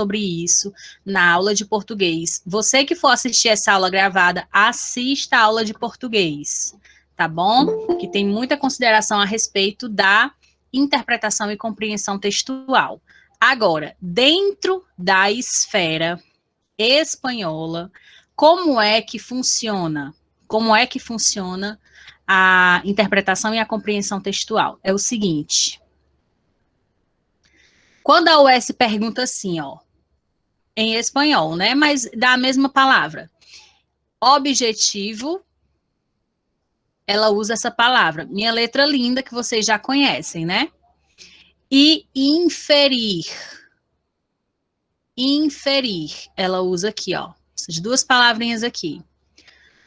sobre isso na aula de português. Você que for assistir essa aula gravada, assista a aula de português, tá bom? Que tem muita consideração a respeito da interpretação e compreensão textual. Agora, dentro da esfera espanhola, como é que funciona? Como é que funciona a interpretação e a compreensão textual? É o seguinte. Quando a UES pergunta assim, ó, em espanhol, né? Mas da mesma palavra. Objetivo, ela usa essa palavra. Minha letra linda, que vocês já conhecem, né? E inferir. Inferir, ela usa aqui, ó. Essas duas palavrinhas aqui.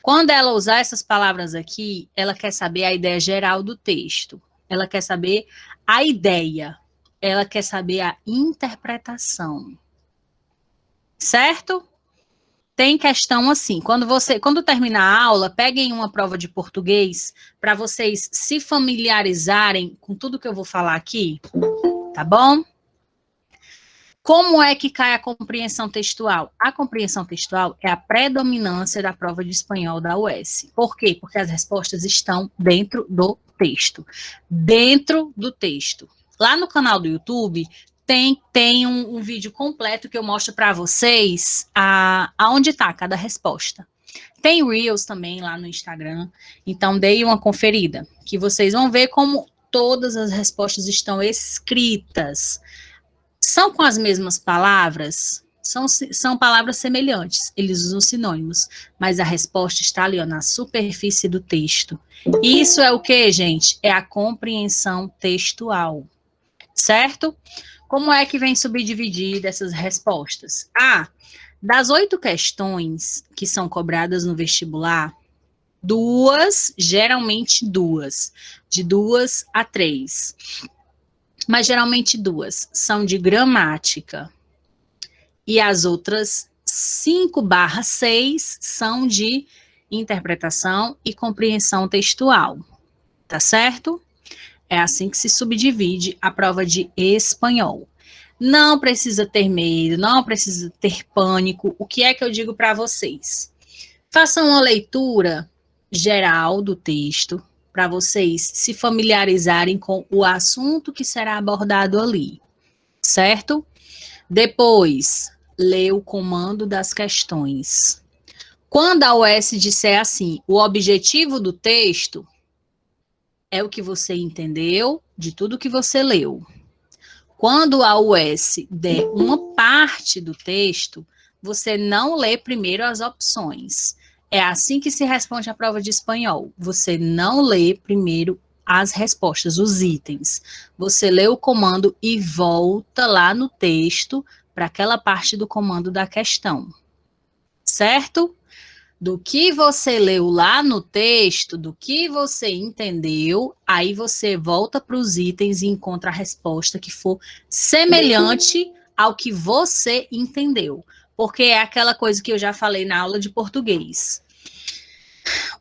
Quando ela usar essas palavras aqui, ela quer saber a ideia geral do texto. Ela quer saber a ideia. Ela quer saber a interpretação. Certo? Tem questão assim, quando terminar a aula, peguem uma prova de português para vocês se familiarizarem com tudo que eu vou falar aqui, tá bom? Como é que cai a compreensão textual? A compreensão textual é a predominância da prova de espanhol da UES. Por quê? Porque as respostas estão dentro do texto. Dentro do texto. Lá no canal do YouTube, tem um vídeo completo que eu mostro para vocês aonde está cada resposta. Tem Reels também lá no Instagram, então dei uma conferida, que vocês vão ver como todas as respostas estão escritas. São com as mesmas palavras? São palavras semelhantes, eles usam sinônimos, mas a resposta está ali, ó, na superfície do texto. Isso é o que, gente? É a compreensão textual, certo? Como é que vem subdividida essas respostas? Das 8 questões que são cobradas no vestibular, geralmente duas, de 2 a 3. Mas geralmente 2 são de gramática. E as outras 5/6 são de interpretação e compreensão textual. Tá certo? É assim que se subdivide a prova de espanhol. Não precisa ter medo, não precisa ter pânico. O que é que eu digo para vocês? Façam uma leitura geral do texto, para vocês se familiarizarem com o assunto que será abordado ali, certo? Depois, lê o comando das questões. Quando a UES disser assim, o objetivo do texto é o que você entendeu de tudo que você leu. Quando a UES der uma parte do texto, você não lê primeiro as opções. É assim que se responde a prova de espanhol. Você não lê primeiro as respostas, os itens. Você lê o comando e volta lá no texto para aquela parte do comando da questão. Certo? Do que você leu lá no texto, do que você entendeu, aí você volta para os itens e encontra a resposta que for semelhante ao que você entendeu. Porque é aquela coisa que eu já falei na aula de português.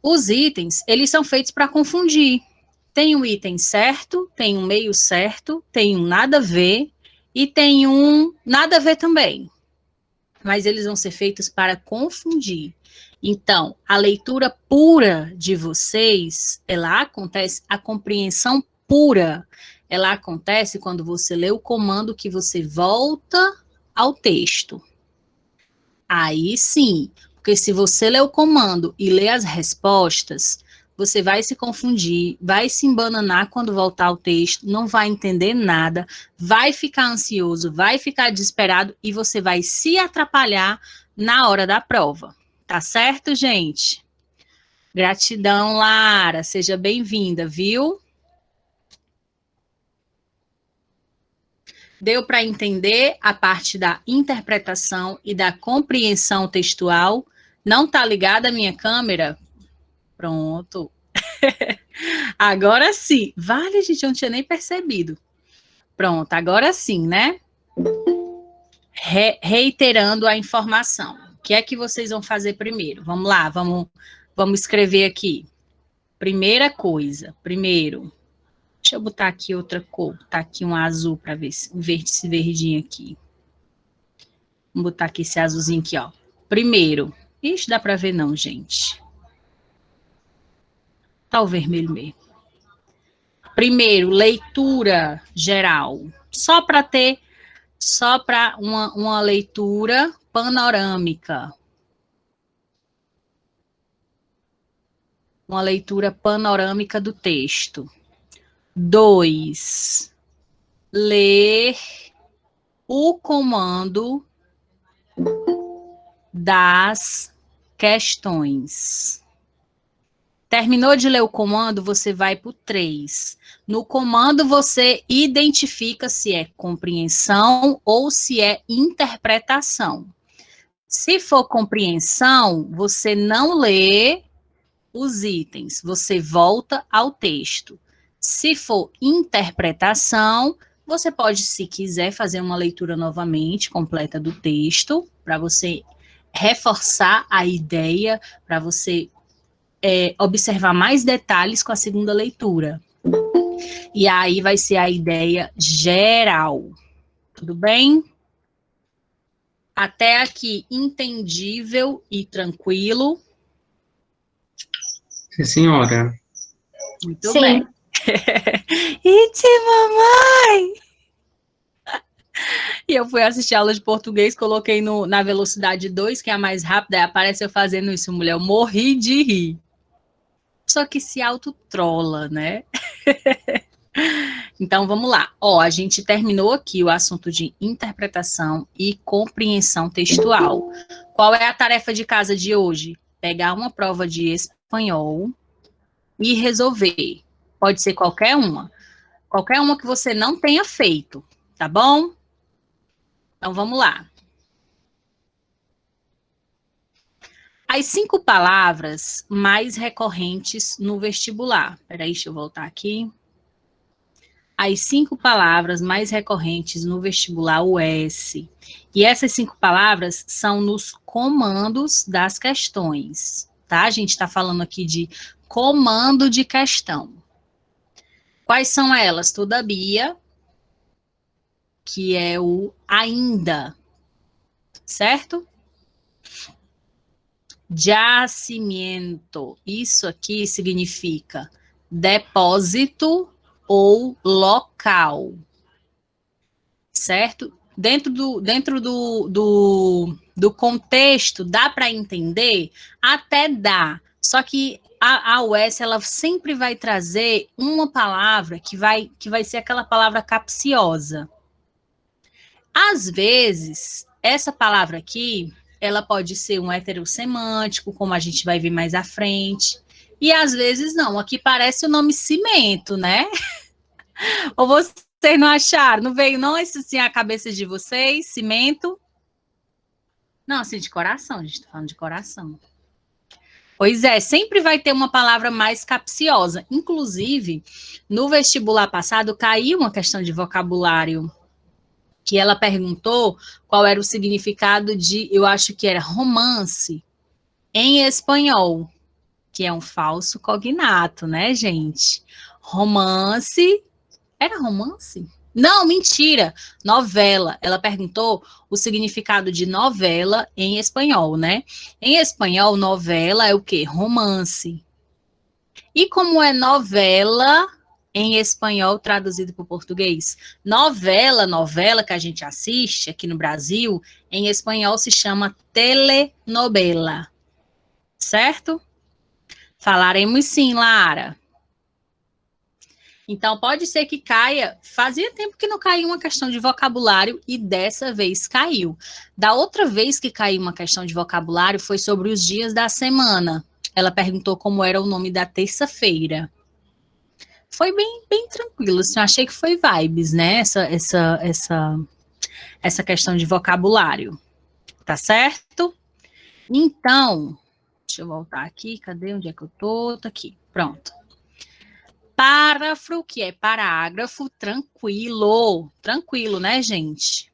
Os itens, eles são feitos para confundir. Tem um item certo, tem um meio certo, tem um nada a ver e tem um nada a ver também. Mas eles vão ser feitos para confundir. Então, a leitura pura de vocês, ela acontece, a compreensão pura, ela acontece quando você lê o comando que você volta ao texto. Aí sim, porque se você lê o comando e lê as respostas, você vai se confundir, vai se embananar quando voltar ao texto, não vai entender nada, vai ficar ansioso, vai ficar desesperado e você vai se atrapalhar na hora da prova. Tá certo, gente? Gratidão, Lara. Seja bem-vinda, viu? Deu para entender a parte da interpretação e da compreensão textual? Não tá ligada a minha câmera? Pronto. Agora sim. Vale, gente, eu não tinha nem percebido. Pronto, agora sim, né? Reiterando a informação. O que é que vocês vão fazer primeiro? Vamos lá, vamos escrever aqui. Primeira coisa, primeiro. Deixa eu botar aqui outra cor. Tá aqui um azul para ver se um verde, esse verdinho aqui. Vou botar aqui esse azulzinho aqui, ó. Primeiro. Ixi, dá para ver não, gente. Tá o vermelho mesmo. Primeiro, leitura geral. Só para uma leitura panorâmica. Uma leitura panorâmica do texto. 2. Ler o comando das questões. Terminou de ler o comando, você vai para o 3. No comando, você identifica se é compreensão ou se é interpretação. Se for compreensão, você não lê os itens, você volta ao texto. Se for interpretação, você pode, se quiser, fazer uma leitura novamente completa do texto, para você reforçar a ideia, para você observar mais detalhes com a segunda leitura. E aí vai ser a ideia geral. Tudo bem? Até aqui, entendível e tranquilo. Sim, senhora. Muito bem. Iti, mamãe! E eu fui assistir aula de português, coloquei na velocidade 2, que é a mais rápida, e aparece eu fazendo isso, mulher. Eu morri de rir. Só que se autotrola, né? Então, vamos lá. Ó, a gente terminou aqui o assunto de interpretação e compreensão textual. Qual é a tarefa de casa de hoje? Pegar uma prova de espanhol e resolver. Pode ser qualquer uma. Qualquer uma que você não tenha feito, tá bom? Então, vamos lá. As 5 palavras mais recorrentes no vestibular. Peraí, deixa eu voltar aqui. As 5 palavras mais recorrentes no vestibular US. E essas 5 palavras são nos comandos das questões, tá? A gente está falando aqui de comando de questão. Quais são elas? Todavia, que é o ainda, certo? Yacimiento, isso aqui significa depósito ou local, certo? Dentro do contexto, dá para entender? Até dá, só que a UES, ela sempre vai trazer uma palavra que vai ser aquela palavra capciosa. Às vezes, essa palavra aqui, ela pode ser um heterossemântico, como a gente vai ver mais à frente, e às vezes não. Aqui parece o nome cimento, né? Ou vocês não acharam? Não veio não isso assim a cabeça de vocês? Cimento? Não, assim, de coração, a gente tá falando de coração. Pois é, sempre vai ter uma palavra mais capciosa. Inclusive, no vestibular passado, caiu uma questão de vocabulário, que ela perguntou qual era o significado de, eu acho que era romance, em espanhol, que é um falso cognato, né, gente? Romance, era romance? Não, mentira, novela. Ela perguntou o significado de novela em espanhol, né? Em espanhol, novela é o quê? Romance. E como é novela em espanhol traduzido para o português? Novela que a gente assiste aqui no Brasil, em espanhol se chama telenovela. Certo? Falaremos sim, Lara. Então, pode ser que caia. Fazia tempo que não caía uma questão de vocabulário e dessa vez caiu. Da outra vez que caiu uma questão de vocabulário foi sobre os dias da semana. Ela perguntou como era o nome da terça-feira. Foi bem tranquilo, assim, eu achei que foi vibes, né? Essa questão de vocabulário. Tá certo? Então, deixa eu voltar aqui. Cadê? Onde é que eu tô? Tá aqui. Pronto. Parágrafo, que é parágrafo, tranquilo. Tranquilo, né, gente?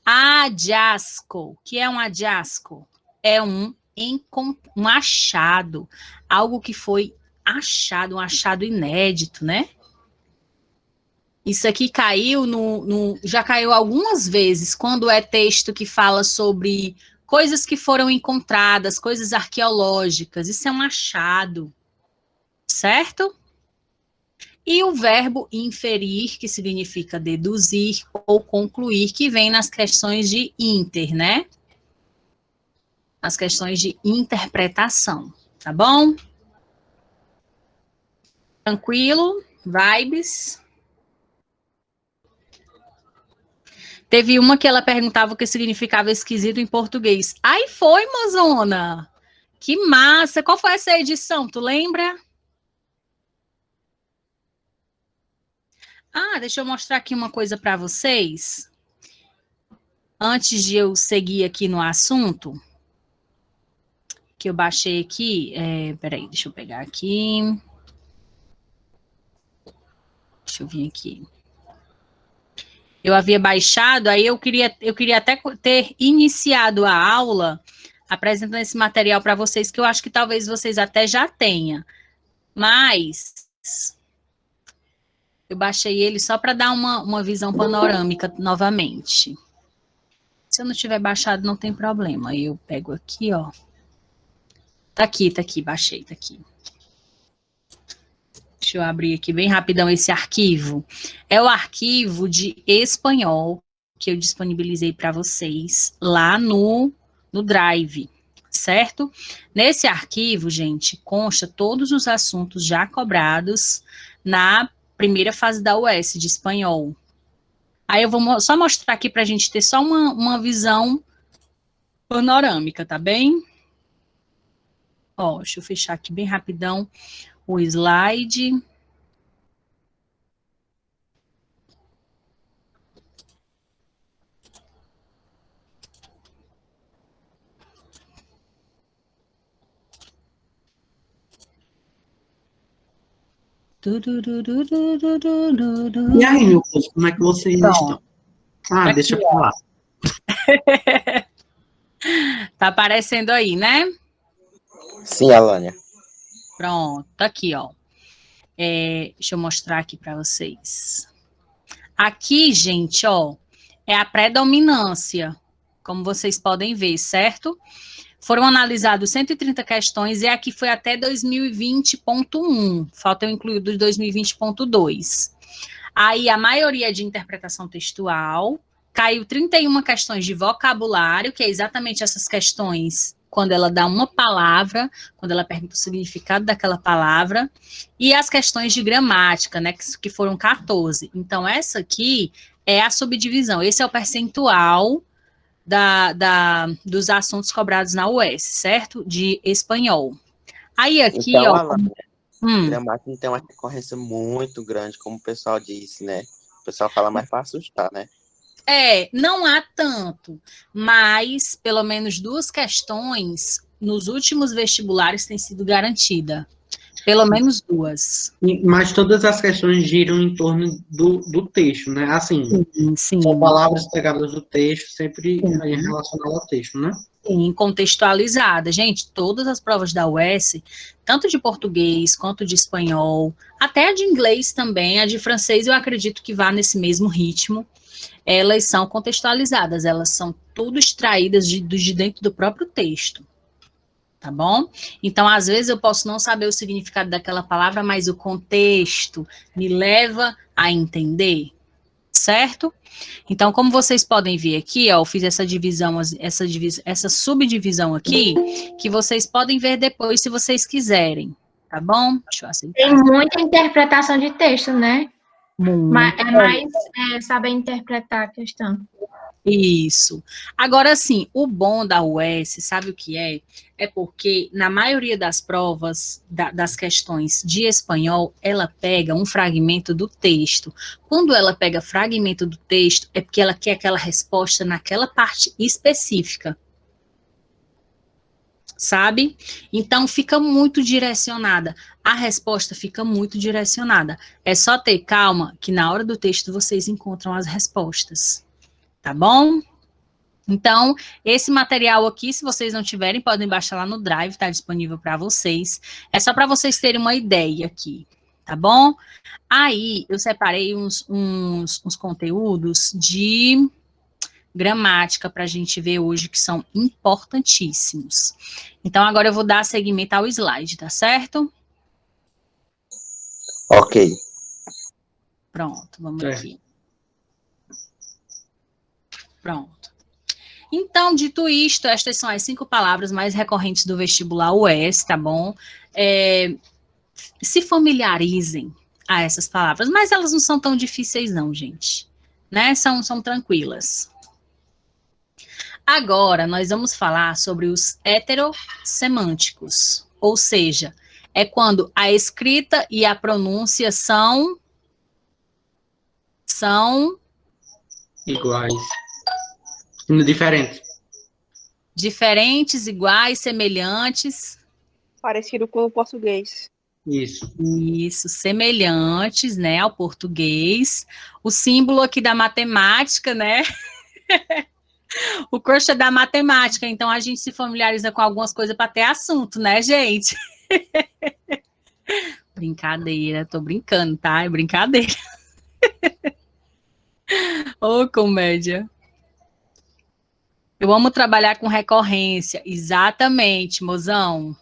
Hallazgo, que é um hallazgo? É um achado, algo que foi achado, um achado inédito, né? Isso aqui caiu já caiu algumas vezes, quando é texto que fala sobre coisas que foram encontradas, coisas arqueológicas. Isso é um achado, certo? E o verbo inferir, que significa deduzir ou concluir, que vem nas questões de inter, né? As questões de interpretação, tá bom? Tranquilo? Vibes? Teve uma que ela perguntava o que significava esquisito em português. Aí foi, mozona! Que massa! Qual foi essa edição? Tu lembra? Ah, deixa eu mostrar aqui uma coisa para vocês. Antes de eu seguir aqui no assunto, que eu baixei aqui. Peraí, deixa eu pegar aqui. Deixa eu vir aqui. Eu havia baixado, aí eu queria até ter iniciado a aula apresentando esse material para vocês, que eu acho que talvez vocês até já tenham. Mas eu baixei ele só para dar uma visão panorâmica novamente. Se eu não tiver baixado, não tem problema. Eu pego aqui, ó. Tá aqui, baixei, tá aqui. Deixa eu abrir aqui bem rapidão esse arquivo. É o arquivo de espanhol que eu disponibilizei para vocês lá no Drive, certo? Nesse arquivo, gente, consta todos os assuntos já cobrados na primeira fase da UES de espanhol. Aí eu vou só mostrar aqui para a gente ter só uma visão panorâmica, tá bem? Ó, deixa eu fechar aqui bem rapidão o slide. E aí, meu povo, como é que vocês estão? Ah, aqui, deixa eu falar. Tá aparecendo aí, né? Sim, Alânia. Pronto, tá aqui, ó. Deixa eu mostrar aqui para vocês. Aqui, gente, ó, é a predominância, como vocês podem ver, certo? Foram analisados 130 questões e aqui foi até 2020.1. Falta eu incluir do 2020.2. Aí a maioria de interpretação textual, caiu 31 questões de vocabulário, que é exatamente essas questões quando ela dá uma palavra, quando ela pergunta o significado daquela palavra, e as questões de gramática, né, que foram 14. Então, essa aqui é a subdivisão, esse é o percentual dos assuntos cobrados na UES, certo? De espanhol. Aí aqui, então, ó... Alânia, gramática tem uma recorrência muito grande, como o pessoal disse, né? O pessoal fala mais para assustar, né? Não há tanto, mas pelo menos 2 questões nos últimos vestibulares têm sido garantida. Pelo menos 2. Mas todas as questões giram em torno do texto, né? Assim, sim. São palavras pegadas do texto, sempre relacionadas ao texto, né? Sim, contextualizada. Gente, todas as provas da UES, tanto de português quanto de espanhol, até a de inglês também, a de francês eu acredito que vá nesse mesmo ritmo, elas são contextualizadas, elas são tudo extraídas de dentro do próprio texto, tá bom? Então, às vezes eu posso não saber o significado daquela palavra, mas o contexto me leva a entender, certo? Então, como vocês podem ver aqui, ó, eu fiz essa divisão, essa subdivisão aqui, que vocês podem ver depois se vocês quiserem, tá bom? Deixa eu aceitar. Tem muita interpretação de texto, né? Muito. É mais saber interpretar a questão. Isso. Agora, sim, o bom da UES, sabe o que é? É porque, na maioria das provas, das questões de espanhol, ela pega um fragmento do texto. Quando ela pega fragmento do texto, é porque ela quer aquela resposta naquela parte específica. Sabe? Então, fica muito direcionada. A resposta fica muito direcionada. É só ter calma que na hora do texto vocês encontram as respostas. Tá bom? Então, esse material aqui, se vocês não tiverem, podem baixar lá no Drive, tá disponível para vocês. É só para vocês terem uma ideia aqui, tá bom? Aí, eu separei uns conteúdos de gramática para a gente ver hoje que são importantíssimos. Então, agora eu vou dar seguimento ao slide, tá certo? Ok. Pronto, vamos aqui. Pronto. Então, dito isto, estas são as 5 palavras mais recorrentes do vestibular UES, tá bom? Se familiarizem a essas palavras, mas elas não são tão difíceis não, gente. Né? São tranquilas. Agora, nós vamos falar sobre os heterossemânticos, ou seja, é quando a escrita e a pronúncia são Iguais. Diferentes. Diferentes, iguais, semelhantes. Parecido com o português. Isso, semelhantes, né, ao português. O símbolo aqui da matemática, né? O crush é da matemática, então a gente se familiariza com algumas coisas para ter assunto, né, gente? Brincadeira, tô brincando, tá? É brincadeira. Ô, comédia. Eu amo trabalhar com recorrência. Exatamente, mozão.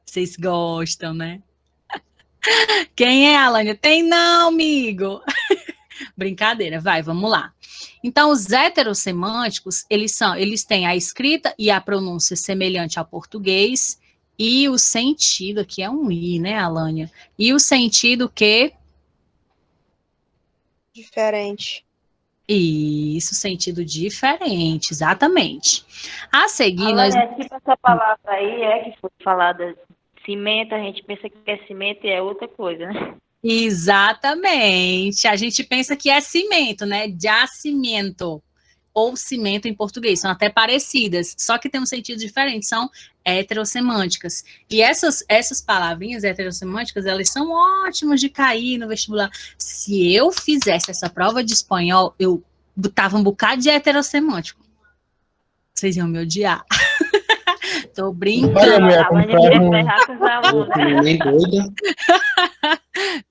Vocês gostam, né? Quem é, Alânia? Tem não, amigo. Brincadeira, vai, vamos lá. Então, os heterossemânticos, eles têm a escrita e a pronúncia semelhante ao português e o sentido, aqui é um I, né, Alânia? E o sentido que? Diferente. Isso, sentido diferente, exatamente. A seguir, Alânia, tipo essa palavra aí que foi falada, cimento, a gente pensa que é cimento e é outra coisa, né? Exatamente. A gente pensa que é cimento, né? Giacimento ou cimento em português. São até parecidas, só que tem um sentido diferente. São heterossemânticas. E essas palavrinhas heterossemânticas, elas são ótimas de cair no vestibular. Se eu fizesse essa prova de espanhol, eu botava um bocado de heterossemântico. Vocês iam me odiar. Tô brincando. Nem doida.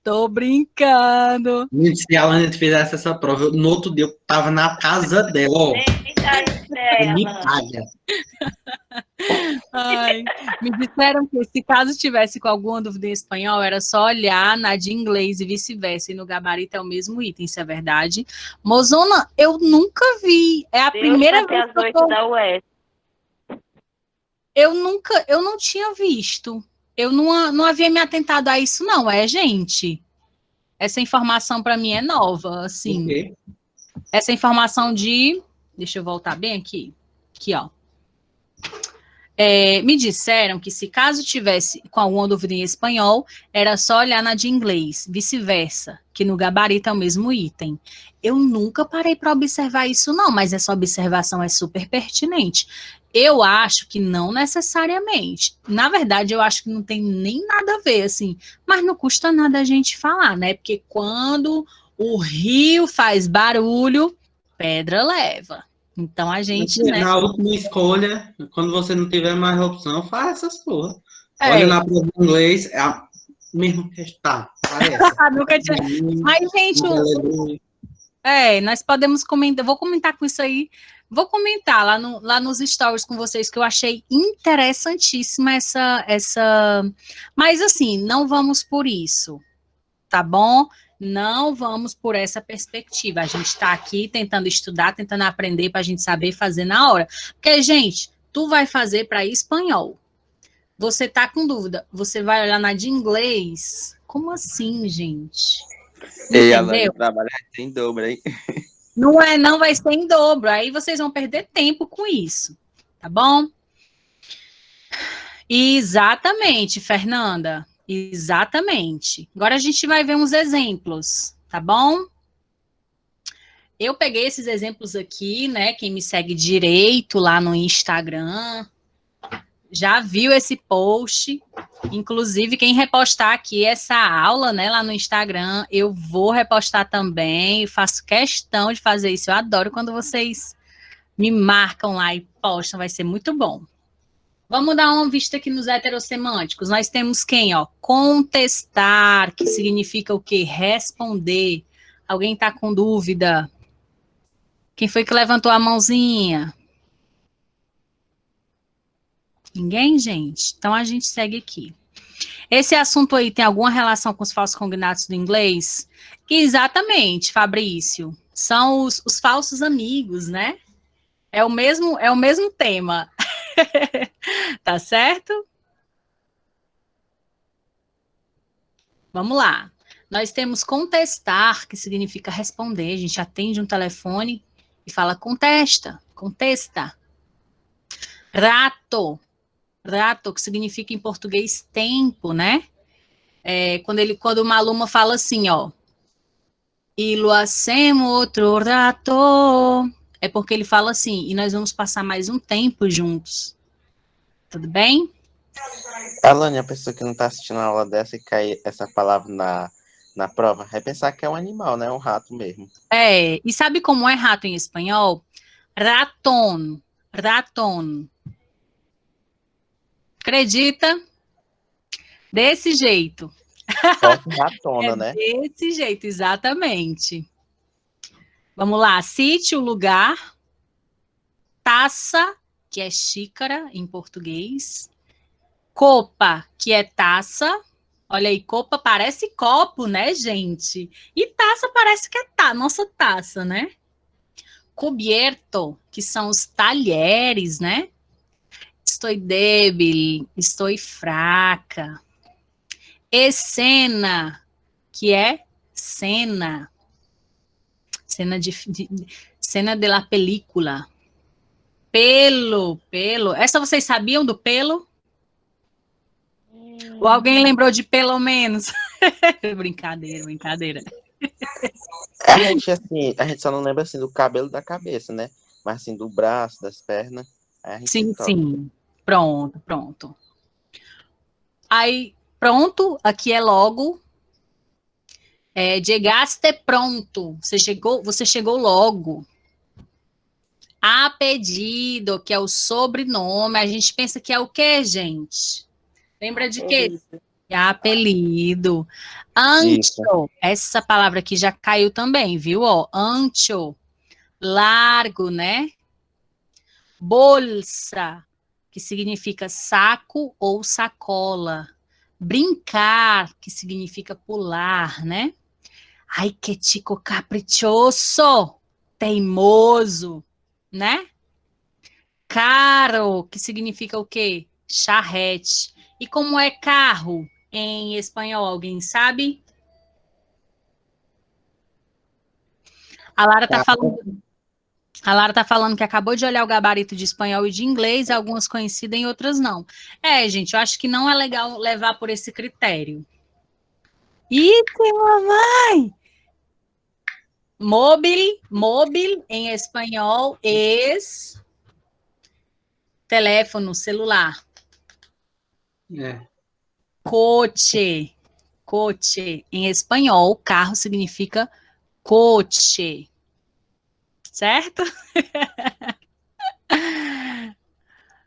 Tô brincando. Se a Alana fizesse essa prova, no outro dia eu tava na casa dela, ó. Me paga. Ai, me disseram que se caso tivesse com alguma dúvida em espanhol, era só olhar na de inglês e vice-versa. E no gabarito é o mesmo item, isso é verdade. Mozona, eu nunca vi. É a primeira vez que eu não tinha visto. Eu não havia me atentado a isso, não, gente? Essa informação para mim é nova, assim. Okay. Essa informação de... Deixa eu voltar bem aqui. Aqui, ó. Me disseram que se caso tivesse com alguma dúvida em espanhol, era só olhar na de inglês, vice-versa, que no gabarito é o mesmo item. Eu nunca parei para observar isso, não, mas essa observação é super pertinente. Eu acho que não necessariamente. Na verdade, eu acho que não tem nem nada a ver, assim, mas não custa nada a gente falar, né? Porque quando o rio faz barulho, pedra leva. Então, a gente, né? Na última escolha, quando você não tiver mais opção, faz essas porra. Olha na prova de inglês, é a mesma questão. Nunca tinha... Mas, gente, nós podemos comentar, vou comentar com isso aí, vou comentar lá nos stories com vocês, que eu achei interessantíssima essa... Mas, assim, não vamos por isso, tá bom? Não vamos por essa perspectiva. A gente está aqui tentando estudar, tentando aprender para a gente saber fazer na hora. Porque, gente, tu vai fazer para espanhol. Você tá com dúvida, você vai olhar na de inglês. Como assim, gente? E ela trabalha em dobro, hein? Não vai ser em dobro. Aí vocês vão perder tempo com isso. Tá bom? Exatamente, Fernanda. Exatamente. Agora a gente vai ver uns exemplos, tá bom? Eu peguei esses exemplos aqui, né? Quem me segue direito lá no Instagram já viu esse post. Inclusive, quem repostar aqui essa aula, né, lá no Instagram, eu vou repostar também. Faço questão de fazer isso. Eu adoro quando vocês me marcam lá e postam. Vai ser muito bom. Vamos dar uma vista aqui nos heterossemânticos. Nós temos quem, ó? Contestar, que significa o quê? Responder. Alguém está com dúvida? Quem foi que levantou a mãozinha? Ninguém, gente? Então a gente segue aqui. Esse assunto aí tem alguma relação com os falsos cognatos do inglês? Exatamente, Fabrício. São os falsos amigos, né? É o mesmo tema. Tá certo? Vamos lá. Nós temos contestar, que significa responder. A gente atende um telefone e fala contesta, contesta. Rato, rato, que significa em português tempo, né? Quando uma aluna fala assim, ó, e lo hacemos outro rato, é porque ele fala assim, e nós vamos passar mais um tempo juntos. Tudo bem? Alane, a pessoa que não está assistindo a aula dessa e cai essa palavra na prova, vai pensar que é um animal, né? Um rato mesmo. E sabe como é rato em espanhol? Raton, raton. Acredita? Desse jeito. Forte ratona, né? Desse jeito, exatamente. Vamos lá, sítio, lugar. Taça, que é xícara em português. Copa, que é taça. Olha aí, copa parece copo, né, gente? E taça parece que é nossa taça, né? Cubierto, que são os talheres, né? Estou débil, estou fraca. Escena, que é cena. Cena de la película. Pelo. Essa vocês sabiam do pelo? Ou alguém lembrou de pelo menos? Brincadeira. A gente só não lembra assim do cabelo da cabeça, né? Mas assim, do braço, das pernas. Aí a gente toca. Sim. Pronto. Aí, pronto, aqui é logo. Llegaste pronto. Você chegou logo. A pedido, que é o sobrenome, a gente pensa que é o quê, gente? Lembra de quê? É apelido. Ancho, essa palavra aqui já caiu também, viu? Ó, ancho, largo, né? Bolsa, que significa saco ou sacola. Brincar, que significa pular, né? Ai, que tico caprichoso, teimoso, né? Caro, que significa o quê? Charrete. E como é carro em espanhol, alguém sabe? A Lara tá falando que acabou de olhar o gabarito de espanhol e de inglês, algumas coincidem e outras não. Gente, eu acho que não é legal levar por esse critério. Ih, mamãe! Móvel em espanhol, teléfono, celular. Coche. Em espanhol, carro significa coche. Certo?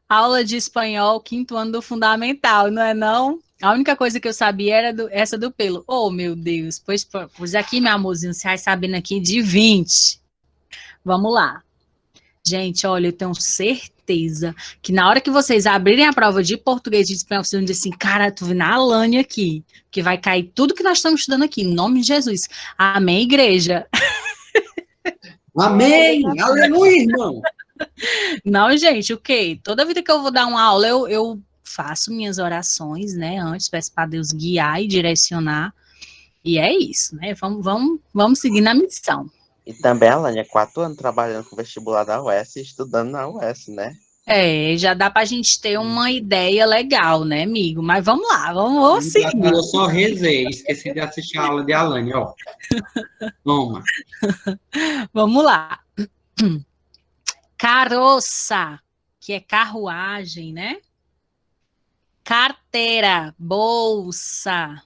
Aula de espanhol, 5º ano do fundamental, não é não? A única coisa que eu sabia era essa do pelo. Oh, meu Deus. Pois aqui, meu amorzinho, você vai sabendo aqui de 20. Vamos lá. Gente, olha, eu tenho certeza que na hora que vocês abrirem a prova de português e de espanhol, vocês vão dizer assim, cara, tu vendo a Alane aqui, que vai cair tudo que nós estamos estudando aqui, em nome de Jesus. Amém, igreja? Amém! Aleluia, irmão! Não, gente, o quê? Toda vida que eu vou dar uma aula, eu faço minhas orações, né? Antes, peço para Deus guiar e direcionar. E é isso, né? Vamos seguir na missão. E também, Alane, é 4 anos trabalhando com o vestibular da UES e estudando na UES, né? Já dá pra gente ter uma ideia legal, né, amigo? Mas vamos lá, vamos seguir. Eu só rezei, esqueci de assistir a aula de Alane, ó. Toma. Vamos lá. Carroça, que é carruagem, né? Carteira, bolsa.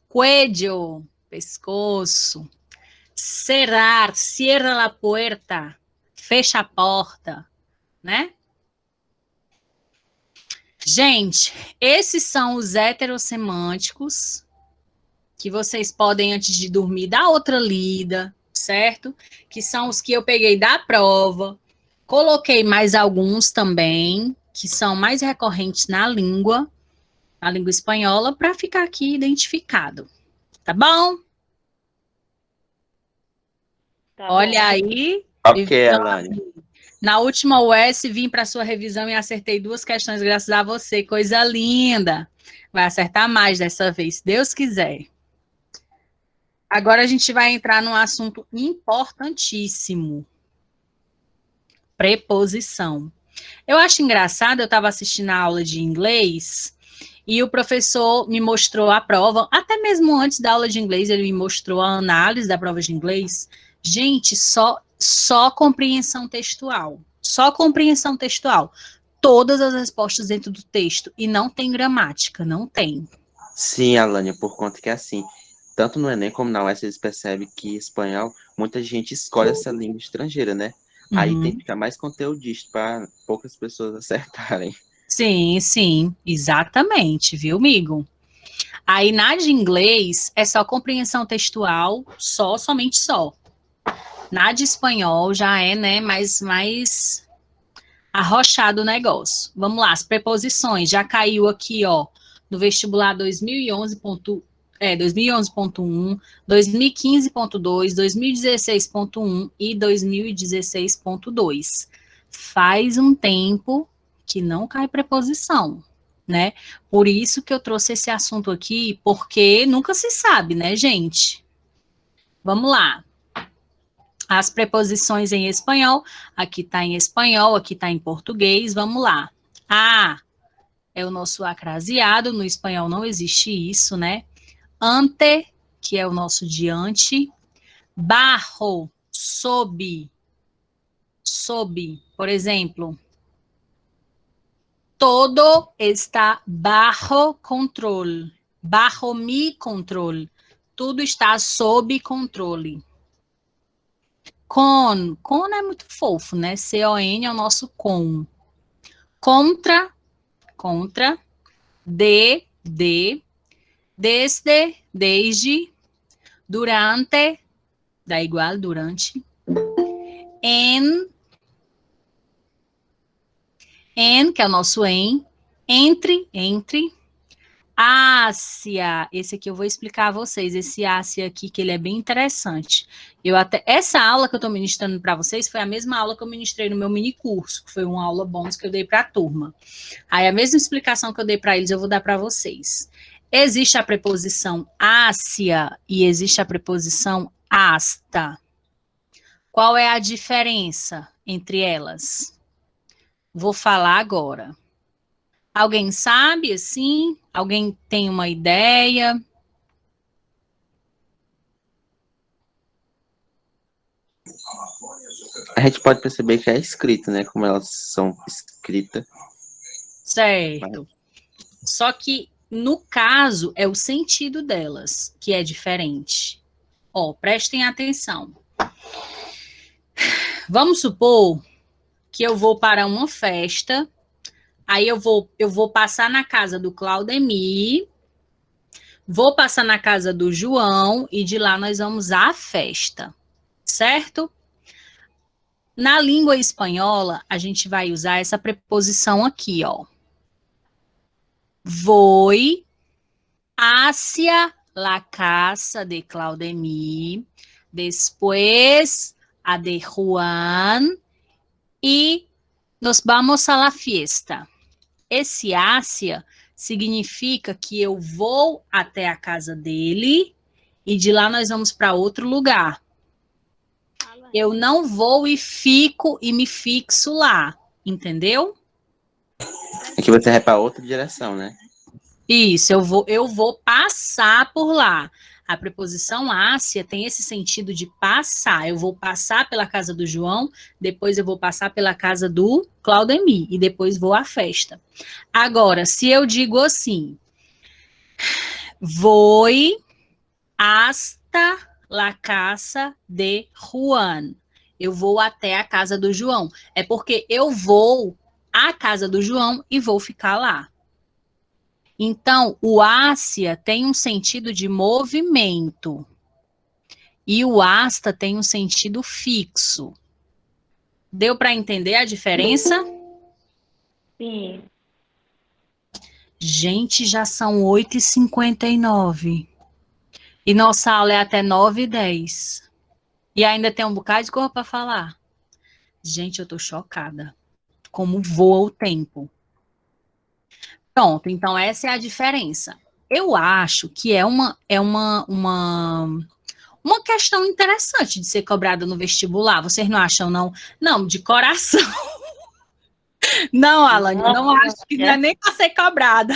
Cuello, pescoço. Cerrar, cierra la puerta, fecha a porta, né? Gente, esses são os heterossemânticos que vocês podem, antes de dormir, dar outra lida, certo? Que são os que eu peguei da prova. Coloquei mais alguns também, que são mais recorrentes na língua espanhola, para ficar aqui identificado. Tá bom? Tá Olha bom. aí. Ok, Alane. Na última US, vim para sua revisão e acertei 2 questões graças a você. Coisa linda. Vai acertar mais dessa vez, se Deus quiser. Agora a gente vai entrar num assunto importantíssimo. Preposição. Eu acho engraçado, eu estava assistindo a aula de inglês e o professor me mostrou a prova, até mesmo antes da aula de inglês, ele me mostrou a análise da prova de inglês. Gente, só compreensão textual. Só compreensão textual. Todas as respostas dentro do texto. E não tem gramática, não tem. Sim, Alane, por conta que é assim. Tanto no Enem como na UES, eles percebem que espanhol, muita gente escolhe essa língua estrangeira, né? Aí tem que ficar mais conteudista para poucas pessoas acertarem. Sim, sim, exatamente, viu, amigo? Aí na de inglês é só compreensão textual, somente só. Na de espanhol já é, né, mais arrochado o negócio. Vamos lá, as preposições, já caiu aqui, ó, no vestibular 2011.1, 2015.2, 2016.1 e 2016.2. Faz um tempo que não cai preposição, né? Por isso que eu trouxe esse assunto aqui, porque nunca se sabe, né, gente? Vamos lá. As preposições em espanhol, aqui está em espanhol, aqui está em português, vamos lá. A é o nosso acraseado, no espanhol não existe isso, né? Ante, que é o nosso diante. Bajo, sob, por exemplo. Todo está bajo controle, bajo mi controle. Tudo está sob controle. Con é muito fofo, né? C-O-N é o nosso com. Contra, desde, desde, durante, dá igual, durante, en, que é o nosso entre, Ásia, esse aqui eu vou explicar a vocês, esse Ásia aqui, que ele é bem interessante. Essa aula que eu estou ministrando para vocês foi a mesma aula que eu ministrei no meu mini curso, que foi uma aula bônus que eu dei para a turma. Aí a mesma explicação que eu dei para eles, eu vou dar para vocês. Existe a preposição Ásia e existe a preposição hasta. Qual é a diferença entre elas? Vou falar agora. Alguém sabe, assim? Alguém tem uma ideia? A gente pode perceber que é escrita, né? Como elas são escritas. Certo. Só que, no caso, é o sentido delas que é diferente. Ó, prestem atenção. Vamos supor que eu vou para uma festa. Aí eu vou passar na casa do Claudemir, vou passar na casa do João e de lá nós vamos à festa, certo? Na língua espanhola, a gente vai usar essa preposição aqui, ó. Voy hacia la casa de Claudemir, después a de Juan y nos vamos a la fiesta. Esse hacia significa que eu vou até a casa dele e de lá nós vamos para outro lugar. Eu não vou e fico e me fixo lá, entendeu? Aqui você vai para outra direção, né? Isso, eu vou passar por lá. A preposição ásia tem esse sentido de passar. Eu vou passar pela casa do João, depois eu vou passar pela casa do Claudemir e depois vou à festa. Agora, se eu digo assim, voy hasta la casa de Juan. Eu vou até a casa do João. É porque eu vou à casa do João e vou ficar lá. Então, o ásia tem um sentido de movimento e o asta tem um sentido fixo. Deu para entender a diferença? Sim. Gente, já são 8h59. E nossa aula é até 9h10. E ainda tem um bocado de coisa para falar. Gente, eu tô chocada. Como voa o tempo. Pronto, então essa é a diferença. Eu acho que é uma questão interessante de ser cobrada no vestibular. Vocês não acham, não? Não, de coração. Não, Alane, não acho que não é nem para ser cobrada.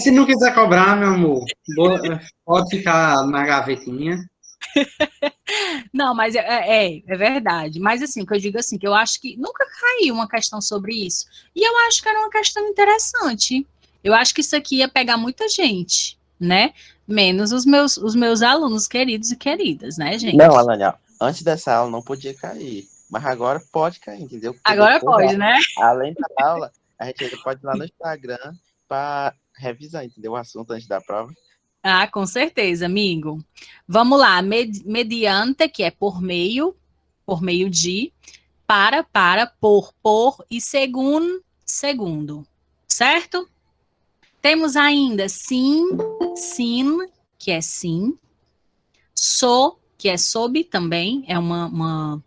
Se não quiser cobrar, meu amor, pode ficar na gavetinha. Não, mas é verdade. Mas assim, o que eu digo assim, que eu acho que nunca caiu uma questão sobre isso. E eu acho que era uma questão interessante. Eu acho que isso aqui ia pegar muita gente, né? Menos os meus alunos queridos e queridas, né, gente? Não, Alane, ó, antes dessa aula não podia cair. Mas agora pode cair, entendeu? Porque Agora depois pode, né? além da aula, a gente ainda pode ir lá no Instagram para revisar, entendeu? O assunto antes da prova. Ah, com certeza, amigo. Vamos lá, mediante, que é por meio de, para, por e segundo, certo? Temos ainda sim, que é sim, que é sob também, é uma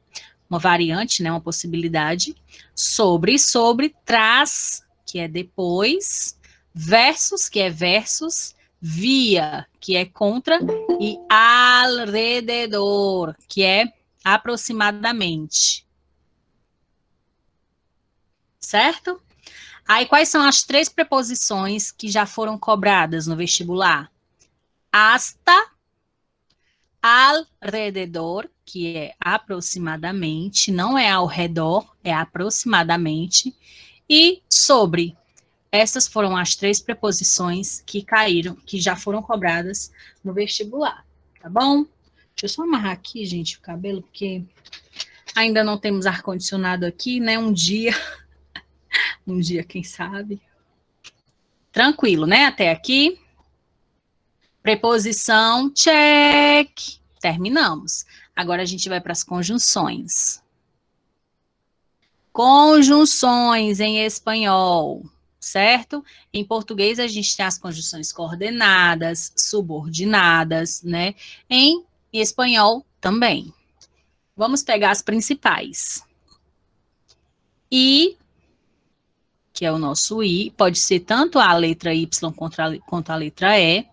variante, né, uma possibilidade, sobre, traz, que é depois, versus, que é versus, via, que é contra, e alrededor, que é aproximadamente. Certo? Aí, quais são as 3 preposições que já foram cobradas no vestibular? Hasta, alrededor, que é aproximadamente, não é ao redor, é aproximadamente, e sobre. Essas foram as 3 preposições que caíram, que já foram cobradas no vestibular, tá bom? Deixa eu só amarrar aqui, gente, o cabelo, porque ainda não temos ar-condicionado aqui, né? Um dia, quem sabe. Tranquilo, né? Até aqui. Preposição, check. Terminamos. Agora a gente vai para as conjunções. Conjunções em espanhol, certo? Em português a gente tem as conjunções coordenadas, subordinadas, né? Em espanhol também. Vamos pegar as principais. I, que é o nosso I, pode ser tanto a letra Y quanto a letra E.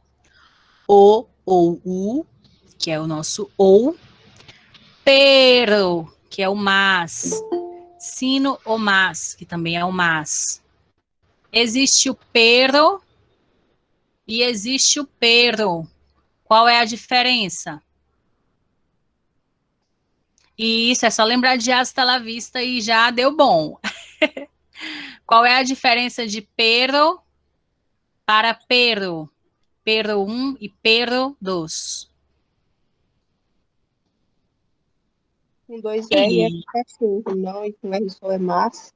O ou U, que é o nosso ou. Pero, que é o mas. Sino ou mas, que também é o mas. Existe o pero e existe o pero. Qual é a diferença? E isso, é só lembrar de hasta la vista e já deu bom. Qual é a diferença de pero para pero? Pero 1 e pero 2. Com 2 R é cachorro, não, e com R só é massa.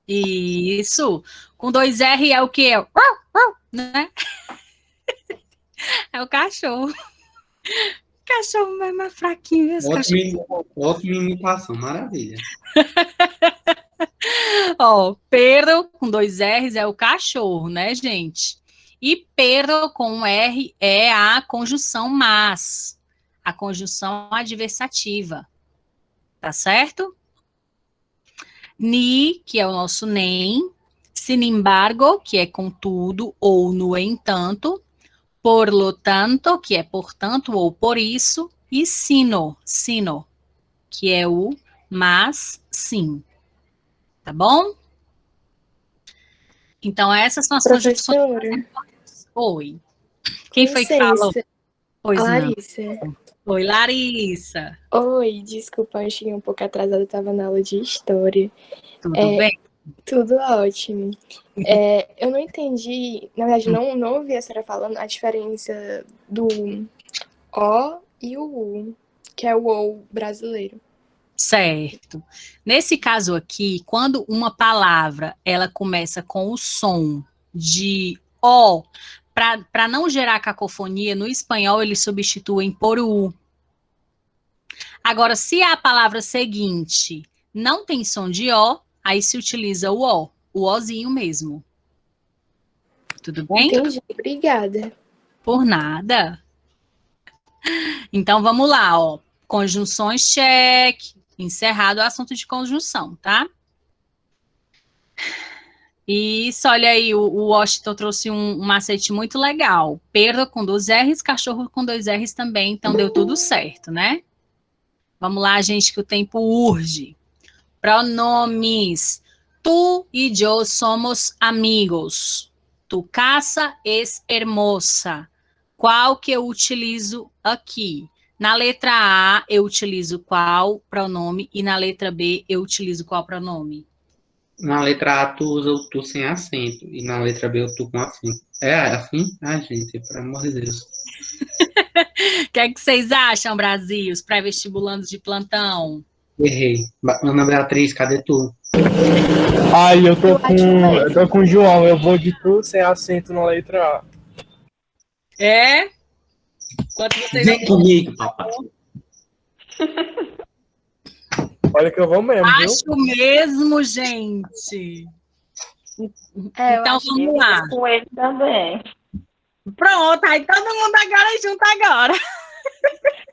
Isso. Com 2 R é o quê? Né? É o cachorro. Cachorro mais fraquinho. Ótima imitação, maravilha. Ó, pero com 2 R's é o cachorro, né, gente? E pero com um R é a conjunção mas, a conjunção adversativa, tá certo? Ni, que é o nosso nem, sin embargo, que é contudo ou no entanto, por lo tanto, que é portanto ou por isso, e sino, que é o mas sim. Tá bom? Então, essas são as conjunções. Professora, Oi. Quem foi que licença. falou? Pois não. Larissa. Oi, Larissa. Oi, desculpa, eu cheguei um pouco atrasada, eu estava na aula de História. Tudo bem? Tudo ótimo. Eu não entendi, na verdade, não ouvi a senhora falando a diferença do O e o U, que é o OU brasileiro. Certo. Nesse caso aqui, quando uma palavra ela começa com o som de O, para não gerar cacofonia, no espanhol eles substituem por U. Agora, se a palavra seguinte não tem som de O, aí se utiliza o Ozinho mesmo. Tudo bem? Entendi, obrigada. Por nada. Então, vamos lá, ó. Conjunções, check. Encerrado o assunto de conjunção, tá? Isso, olha aí, o Washington trouxe um macete muito legal. Perda com 2 R's, cachorro com 2 R's também, então deu tudo certo, né? Vamos lá, gente, que o tempo urge. Pronomes. Tu e eu somos amigos. Tu casa es hermosa. Qual que eu utilizo aqui? Na letra A, eu utilizo qual pronome? E na letra B, eu utilizo qual pronome? Na letra A, tu usa o tu sem acento. E na letra B, o tu com acento. É assim? Ah, gente, pelo amor de Deus. O que é que vocês acham, Brasil? Os pré-vestibulandos de plantão? Errei. Ana Beatriz, cadê tu? Ai, eu tô com o João, eu vou de tu sem acento na letra A. É? Enquanto vocês Vem comigo, papai. Olha que eu vou mesmo, viu? Acho mesmo, gente. É, eu Então acho vamos lá. Com ele também. Pronto, aí todo mundo agora junto agora.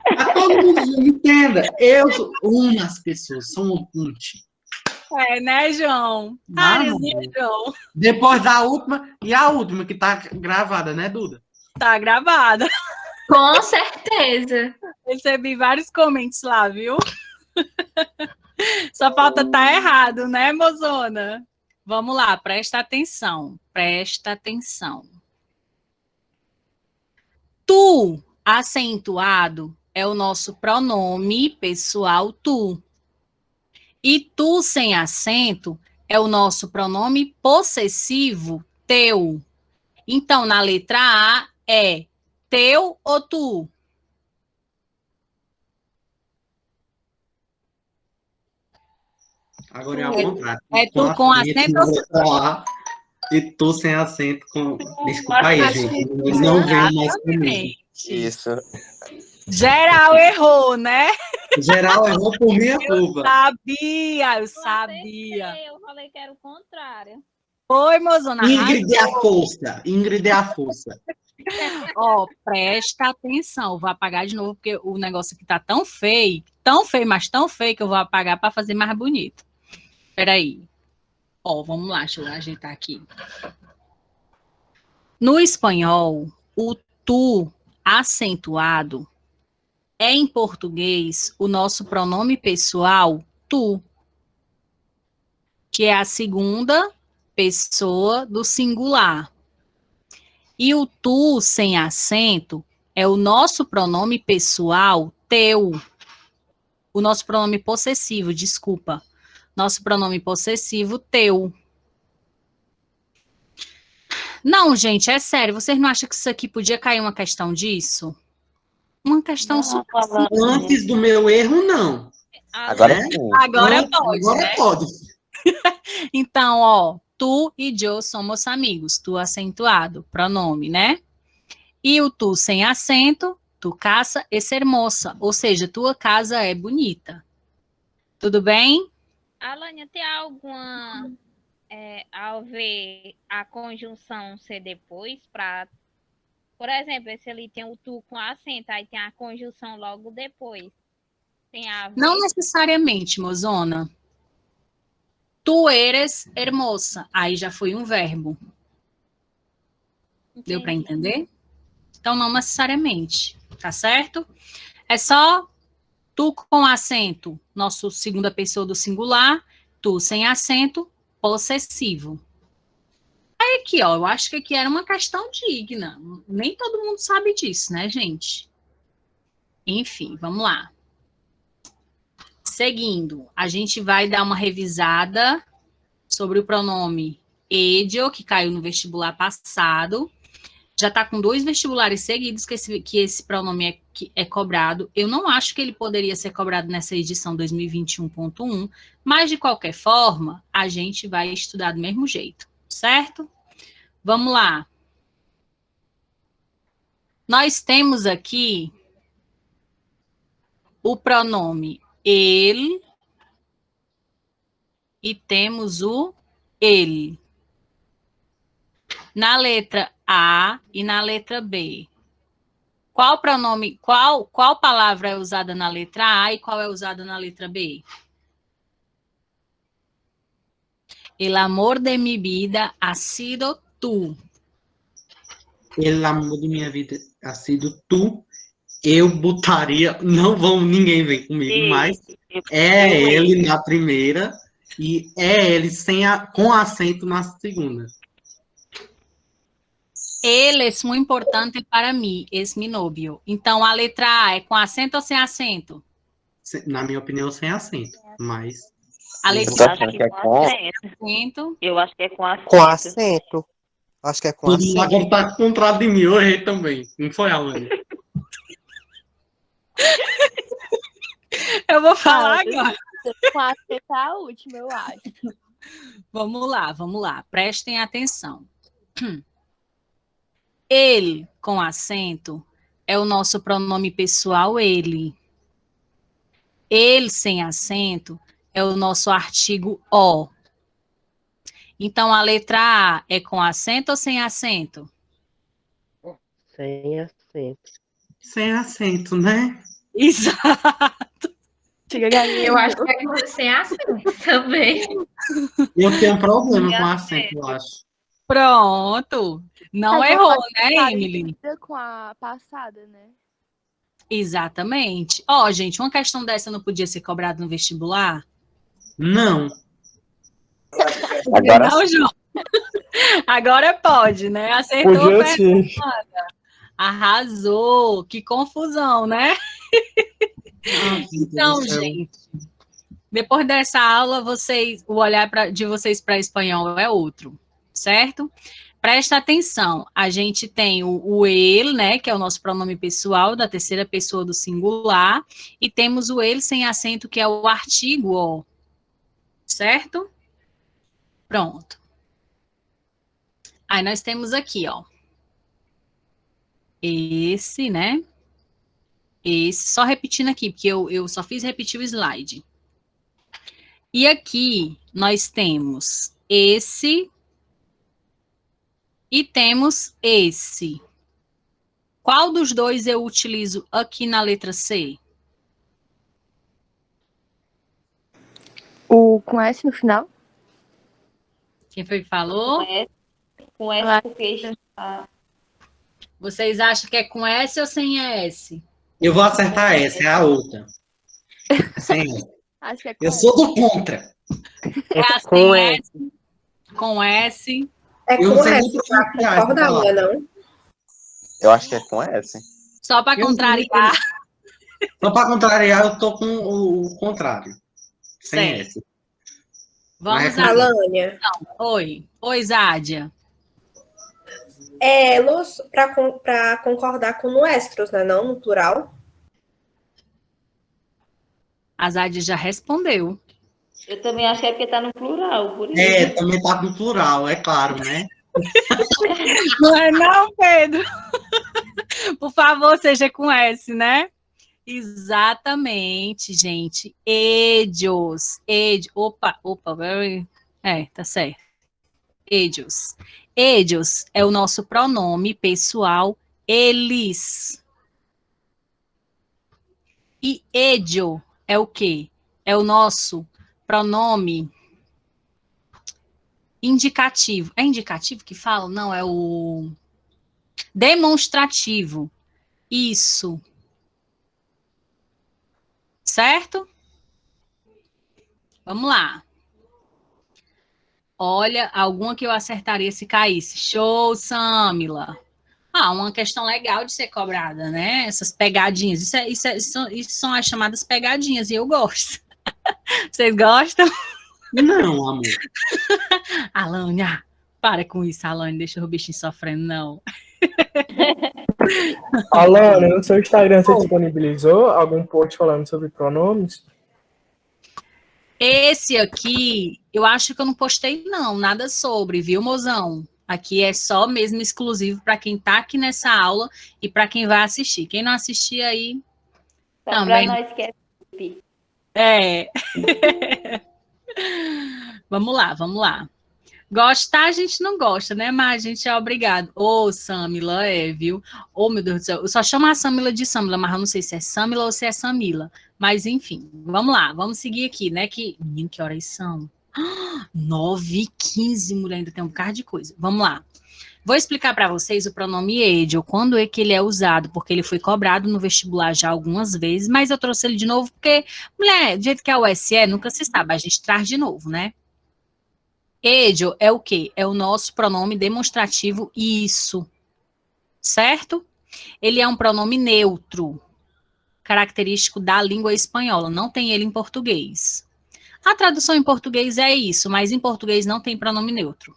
Pra todo mundo entenda, eu sou umas pessoas, são um monte. É, né, João? Ah, Áreas, né, João? Depois da última, e a última que tá gravada, né, Duda? Tá gravada. Com certeza. Recebi vários comentários lá, viu? Só falta tá errado, né, mozona? Vamos lá, presta atenção. Presta atenção. Tu, acentuado, é o nosso pronome pessoal tu. E tu, sem acento, é o nosso pronome possessivo teu. Então, na letra A, é teu ou tu? Agora é ao contrário. É tu com acento ou sem A, e tu sem acento com... Desculpa aí, gente. Não venho mais comigo. acento? Isso. Geral errou, né? Geral errou por minha culpa. Eu sabia. Eu falei que era o contrário. Foi, mozona. Ingrid é a força. Ingrid é a força. Ó, presta atenção. Vou apagar de novo, porque o negócio aqui tá tão feio, mas tão feio que eu vou apagar para fazer mais bonito. Peraí. Ó, vamos lá, deixa eu ajeitar aqui. No espanhol, o tu acentuado é, em português, o nosso pronome pessoal, tu, que é a segunda pessoa do singular. E o tu sem acento é o nosso pronome pessoal, teu. O nosso pronome possessivo, desculpa. Nosso pronome possessivo, teu. Não, gente, é sério. Vocês não acham que isso aqui podia cair uma questão disso? Uma questão super simples. Antes do meu erro, não. Agora Né? sim. Agora pode, Agora né? pode. Então, ó, tu e eu somos amigos. Tu acentuado, pronome, né? E o tu sem acento, tu casa es hermosa. Ou seja, tua casa é bonita. Tudo bem? Alânia, tem alguma... ao ver a conjunção ser depois, para... Por exemplo, esse ali tem o tu com acento, aí tem a conjunção logo depois. Tem a ver? Não necessariamente, mozona. Tu eres hermosa. Aí já foi um verbo. Deu para entender? Então, não necessariamente, tá certo? É só tu com acento, nosso segunda pessoa do singular, tu sem acento, possessivo. Aí aqui, ó, eu acho que aqui era uma questão digna. Nem todo mundo sabe disso, né, gente? Enfim, vamos lá. Seguindo, a gente vai dar uma revisada sobre o pronome edio, que caiu no vestibular passado. Já está com 2 vestibulares seguidos que esse pronome é cobrado. Eu não acho que ele poderia ser cobrado nessa edição 2021.1, mas, de qualquer forma, a gente vai estudar do mesmo jeito, certo? Vamos lá. Nós temos aqui o pronome ele e temos o ele. Na letra A e na letra B. Qual pronome, qual palavra é usada na letra A e qual é usada na letra B? El amor de mi vida ha sido tú. El amor de minha vida ha sido tu. Eu botaria, não vão ninguém vem comigo, mas é ele na primeira e é ele com acento na segunda. Ele é muito importante para mim, es mi novio. Então, a letra A é com acento ou sem acento? Na minha opinião, sem acento, mas... A Eu letra acho que é com acento. Eu acho que é com acento. Com acento. Acho que é com Todo mundo acento. agora tá contra de mim, eu errei também. Não foi, Alane? Eu vou falar agora. Com acento é a última, eu acho. Vamos lá. Prestem atenção. Ele, com acento, é o nosso pronome pessoal, ele. Ele, sem acento, é o nosso artigo o. Então, a letra A é com acento ou sem acento? Sem acento. Sem acento, né? Exato. Eu acho que é com sem acento também. Eu tenho um problema com acento, eu acho. Pronto. Não Mas errou, eu acho né, Emily? parecida com a passada, né? Exatamente. Ó, gente, uma questão dessa não podia ser cobrada no vestibular? Não. Agora Não, João. Agora pode, né? Acertou. Podia sim. Arrasou. Que confusão, né? Então, gente, depois dessa aula, o olhar de vocês para espanhol é outro, certo? Presta atenção, a gente tem o ele, né, que é o nosso pronome pessoal, da terceira pessoa do singular, e temos o ele sem acento, que é o artigo o, certo? Pronto. Aí nós temos aqui, ó, esse, né? Esse, só repetindo aqui, porque eu só fiz repetir o slide. E aqui nós temos esse e temos esse. Qual dos dois eu utilizo aqui na letra C? O com S no final? Quem foi que falou? Com S porque Vocês acham que é com S ou sem S? Eu vou acertar essa, é a outra. Sem S. Acho que é com Eu S. sou do contra. É a Com sem S? Com S? É Eu com não sei S, nem tá? pronunciar essa Concorda, palavra. não? eu acho que é com S. Só para Eu não sei nem contrariar. Só para contrariar, eu tô com o contrário. Sem Certo. S. Vamos Mas é lá. com- Alânia, Oi, Zádia. los para concordar com nuestros, né? Não no plural. A Zádia já respondeu. eu também acho que é porque tá no plural, por isso. É, também tá no plural, é claro, né? Não é não, Pedro? Por favor, seja com S, né? Exatamente, gente. Ellos. Opa. Tá certo. Ellos. Ellos é o nosso pronome pessoal, eles. E ello é o quê? É o nosso pronome indicativo. É indicativo que fala? Não, é o demonstrativo. Isso. Certo? Vamos lá. Olha, alguma que eu acertaria se caísse. Show, Samila. Uma questão legal de ser cobrada, né? Essas pegadinhas. Isso são as chamadas pegadinhas, e eu gosto. Vocês gostam? Não, amor. Alânia, para com isso, Alânia. Deixa o bichinho sofrendo, não. Alana, no seu Instagram você disponibilizou algum post falando sobre pronomes? Esse aqui, eu acho que eu não postei, não. Nada sobre, viu, mozão? Aqui é só mesmo exclusivo para quem está aqui nessa aula e para quem vai assistir. Quem não assistir aí, Só também. para nós que é VIP. É. Vamos lá, vamos lá. Gostar a gente não gosta, né? Mas a gente é obrigado. Ô, Samila, viu? Ô, meu Deus do céu. Eu só chamo a Samila de Samila, mas eu não sei se é Samila ou se é Samila. Mas, enfim, vamos lá. Vamos seguir aqui, né? Menino, que horas são? 9h15, mulher, ainda tem um bocado de coisa. Vamos lá. Vou explicar para vocês o pronome Edio, quando é que ele é usado, porque ele foi cobrado no vestibular já algumas vezes, mas eu trouxe ele de novo porque, mulher, do jeito que é o SE, nunca se sabe, a gente traz de novo, né? Edio é o quê? É o nosso pronome demonstrativo isso, certo? Ele é um pronome neutro, característico da língua espanhola, não tem ele em português. A tradução em português é isso, mas em português não tem pronome neutro.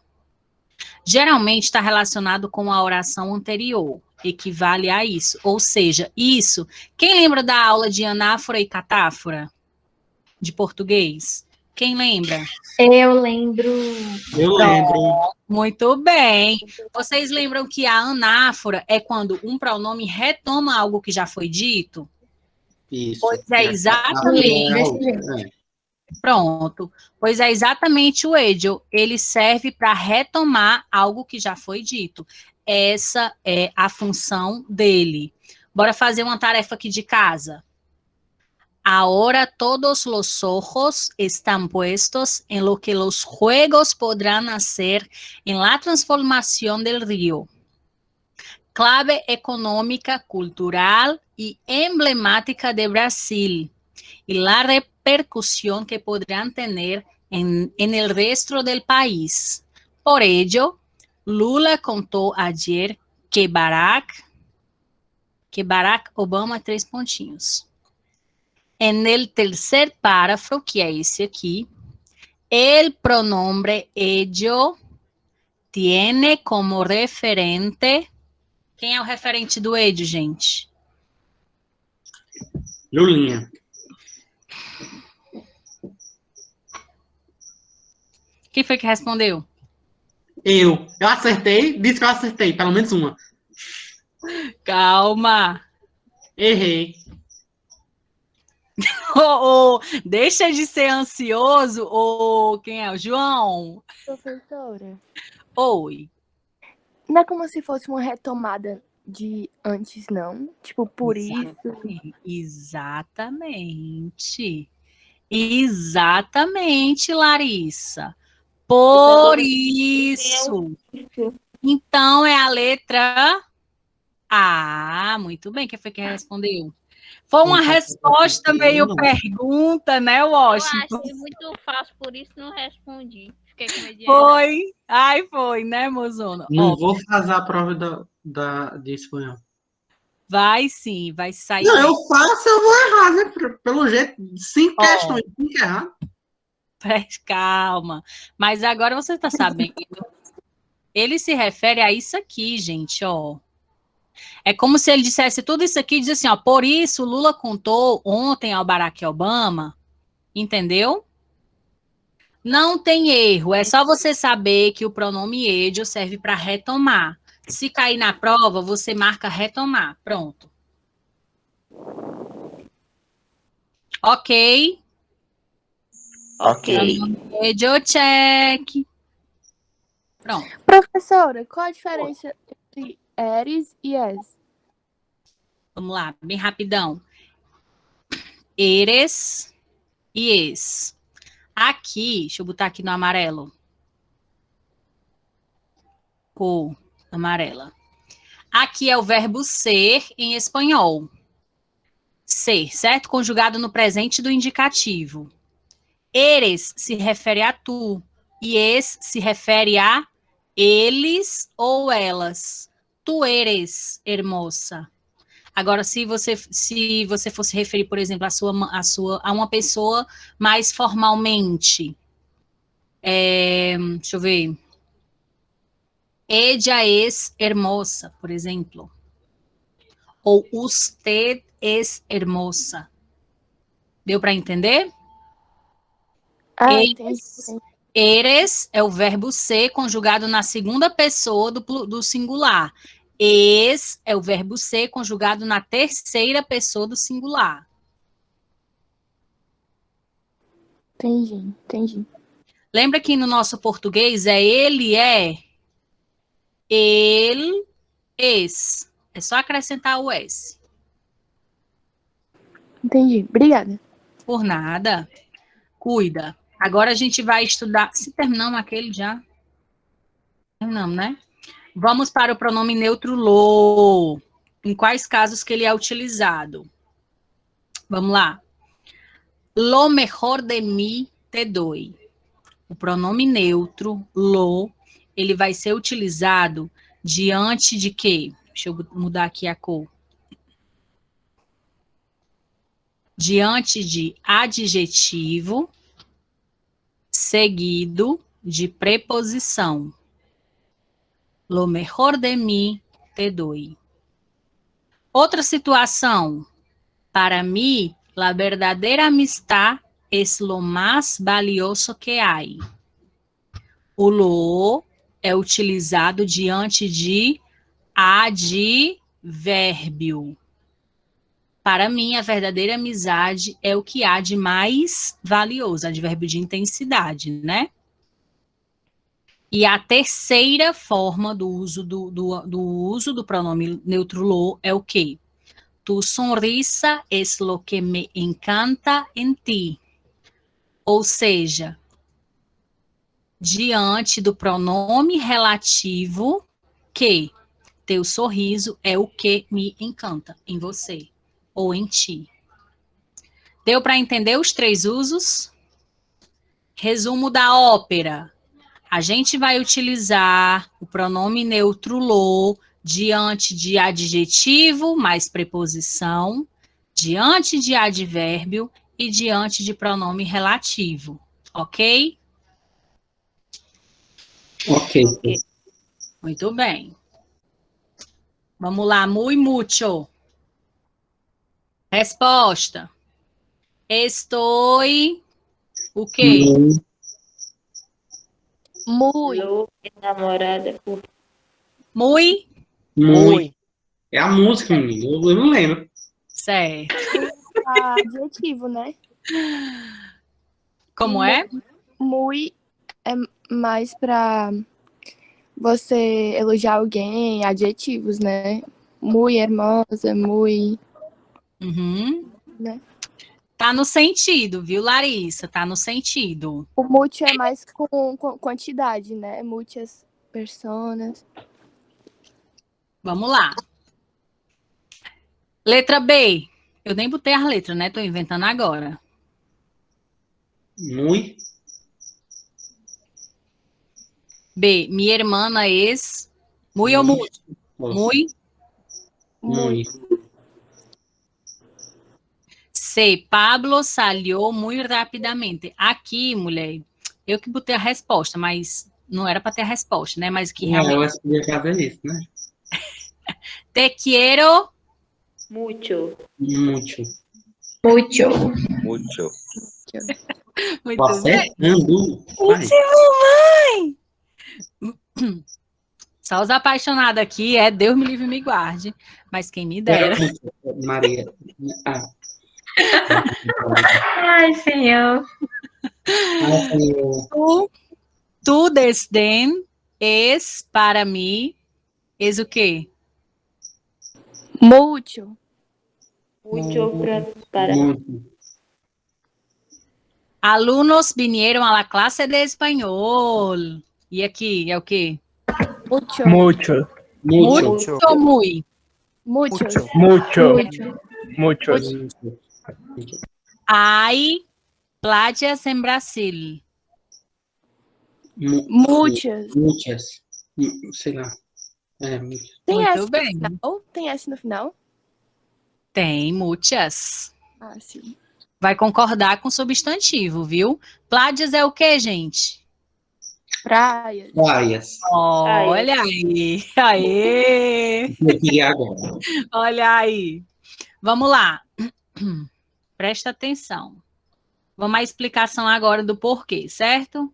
Geralmente está relacionado com a oração anterior, equivale a isso. Ou seja, isso. Quem lembra da aula de anáfora e catáfora? De português? Quem lembra? Eu lembro. Eu lembro. Muito bem. Vocês lembram que a anáfora é quando um pronome retoma algo que já foi dito? Isso. Pois é, exatamente. Pronto. Pois é exatamente o Edio. Ele serve para retomar algo que já foi dito. Essa é a função dele. Bora fazer uma tarefa aqui de casa. Ahora todos los ojos están puestos en lo que los juegos podrán hacer en la transformación del río. Clave económica, cultural y emblemática de Brasil. Y la repercusión que podrán tener en el resto del país. Por ello, Lula contó ayer que Barack Obama, 3 pontinhos. En el tercer párrafo, que é esse aqui, el pronombre ello tiene como referente... Quem é o referente do ello, gente? Lulinha. Quem foi que respondeu? Eu acertei, disse que eu acertei, pelo menos uma. Calma. Errei. Deixa de ser ansioso, quem é? O João? Professora. Oi. Não é como se fosse uma retomada de antes, não? Tipo, por isso. Exatamente. Exatamente, Larissa. Por isso. Então, é a letra A. Muito bem, quem foi que respondeu? Foi uma resposta meio pergunta, né, Washington? Eu achei muito fácil, por isso não respondi. Fiquei com medo de Foi. Ai, foi, né, mozona? Não vou fazer a prova de espanhol. Vai sim, vai sair. Não, eu faço, eu vou errar, né? Pelo jeito, 5 questões, 5 errar. Calma. Mas agora você está sabendo. Ele se refere a isso aqui, gente, ó. É como se ele dissesse tudo isso aqui e diz assim, ó, por isso Lula contou ontem ao Barack Obama, entendeu? Não tem erro, é só você saber que o pronome ello serve para retomar. Se cair na prova, você marca retomar, pronto. Ok? Ok. Ello check. Pronto. Professora, qual a diferença entre eres e es? Vamos lá, bem rapidão. Eres e es. Aqui, deixa eu botar aqui no amarelo. Cor amarela. Aqui é o verbo ser em espanhol. Ser, certo? Conjugado no presente do indicativo. Eres se refere a tu. E es se refere a eles ou elas. Tu eres, hermosa. Agora, se você fosse referir, por exemplo, a uma pessoa mais formalmente, deixa eu ver. Ella es hermosa, por exemplo. Ou usted es hermosa. Deu para entender? Ah, entendi. Eres é o verbo ser conjugado na segunda pessoa do singular. Es é o verbo ser conjugado na terceira pessoa do singular. Entendi. Lembra que no nosso português é ele, ele, es. É só acrescentar o S. Entendi. Obrigada. Por nada. Cuida. Agora a gente vai estudar. Se terminamos aquele já. Terminamos, né? Vamos para o pronome neutro lo. Em quais casos que ele é utilizado? Vamos lá. Lo mejor de mí te doy. O pronome neutro lo, ele vai ser utilizado diante de quê? Deixa eu mudar aqui a cor. Diante de adjetivo seguido de preposição. Lo mejor de mí te doy. Outra situação. Para mí, la verdadera amistad es lo más valioso que hay. O lo é utilizado diante de advérbio. Para mim, a verdadeira amizade é o que há de mais valioso, advérbio de intensidade, né? E a terceira forma do uso do pronome neutro lo é o quê? Tu sonrisa es lo que me encanta en ti. Ou seja, diante do pronome relativo que teu sorriso é o que me encanta em você ou em ti. Deu para entender os três usos? Resumo da ópera. A gente vai utilizar o pronome neutro lo diante de adjetivo mais preposição, diante de advérbio e diante de pronome relativo, ok? Ok. Muito bem. Vamos lá, muy mucho. Resposta. Estou o quê? Muito. Namorada por Muy Muito. É a música, menino. Eu não lembro. certo. Adjetivo, né? Como é? Muito é mais pra você elogiar alguém, adjetivos, né? Muy hermosa, muy, Uhum. né? Tá no sentido, viu, Larissa? Tá no sentido. O muito é mais com quantidade, né? Muitas personas. Vamos lá. Letra B. Eu nem botei as letras, né? Tô inventando agora. Muito. B. Mi hermana es muy ou muito? Muy. Muito. C. Pablo salió muy rápidamente. Aqui, mulher, eu que botei a resposta, mas não era para ter a resposta, né? Mas que realmente. Eu acho que ia fazer isso, né? Te quiero. mucho. Muito. Muito. Muito. Muito Tô bem. acertando. Último, mãe! Só os apaixonados aqui é Deus me livre e me guarde. Mas quem me dera. Maria. Ah. Ai, Senhor. Tu desdém es para mim. Es o quê? Muito. Mucho para Muito. Alunos vinieron a la clase de espanhol. E aqui é o quê? Mucho. Mucho. Muito. Ou muy? Muchos. Mucho. Mucho. Muchos. Hay playas en Brasil. Muchas. Muitas. Sei lá. É, muitas. Tem Muito S no bem. final? Tem S no final? Tem muitas. Ah, sim. Vai concordar com substantivo, viu? Plágias é o quê, gente? Praias. Praias. Olha aí. Aê! Eu queria agora. Olha aí. Vamos lá. Presta atenção. Vamos à explicação agora do porquê, certo?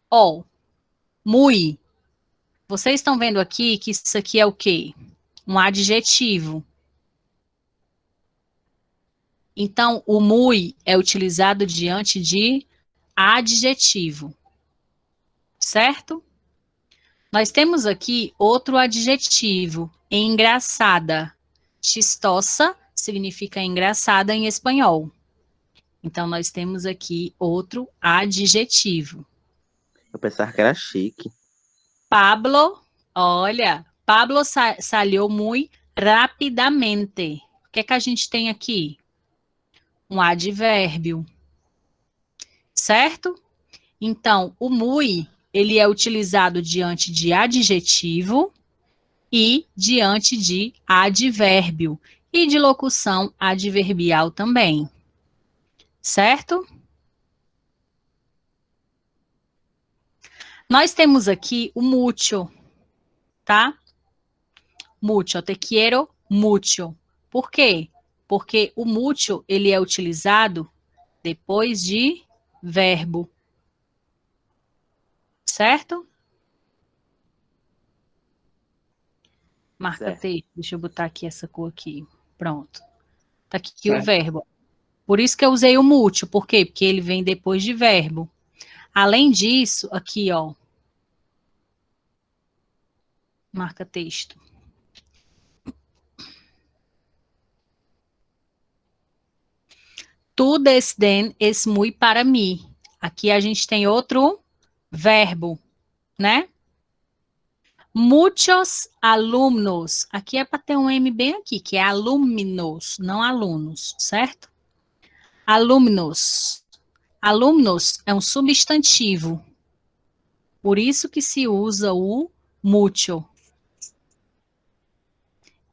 Ó, muy. Vocês estão vendo aqui que isso aqui é o quê? Um adjetivo. Então, o muy é utilizado diante de adjetivo. Certo? Nós temos aqui outro adjetivo, engraçada. Chistosa significa engraçada em espanhol. Então, nós temos aqui outro adjetivo. Eu pensava que era chique. Pablo, olha, Pablo salió muy rapidamente. O que é que a gente tem aqui? Um advérbio. Certo? Então, o muy, ele é utilizado diante de adjetivo e diante de advérbio. E de locução adverbial também. Certo? Nós temos aqui o mucho, tá? Mucho, te quiero mucho. Por quê? Porque o mucho, ele é utilizado depois de verbo. Certo? Marca Certo. texto. Deixa eu botar aqui essa cor aqui. Pronto. Tá aqui o verbo. Por isso que eu usei o mucho. Por quê? Porque ele vem depois de verbo. Além disso, aqui, ó. Marca texto. Tu desdén es muy para mí. Aqui a gente tem outro verbo, né? Muchos alumnos. Aqui é para ter um M bem aqui, que é alumnos, não alunos, certo? Alumnos. Alumnos é um substantivo. Por isso que se usa o mucho.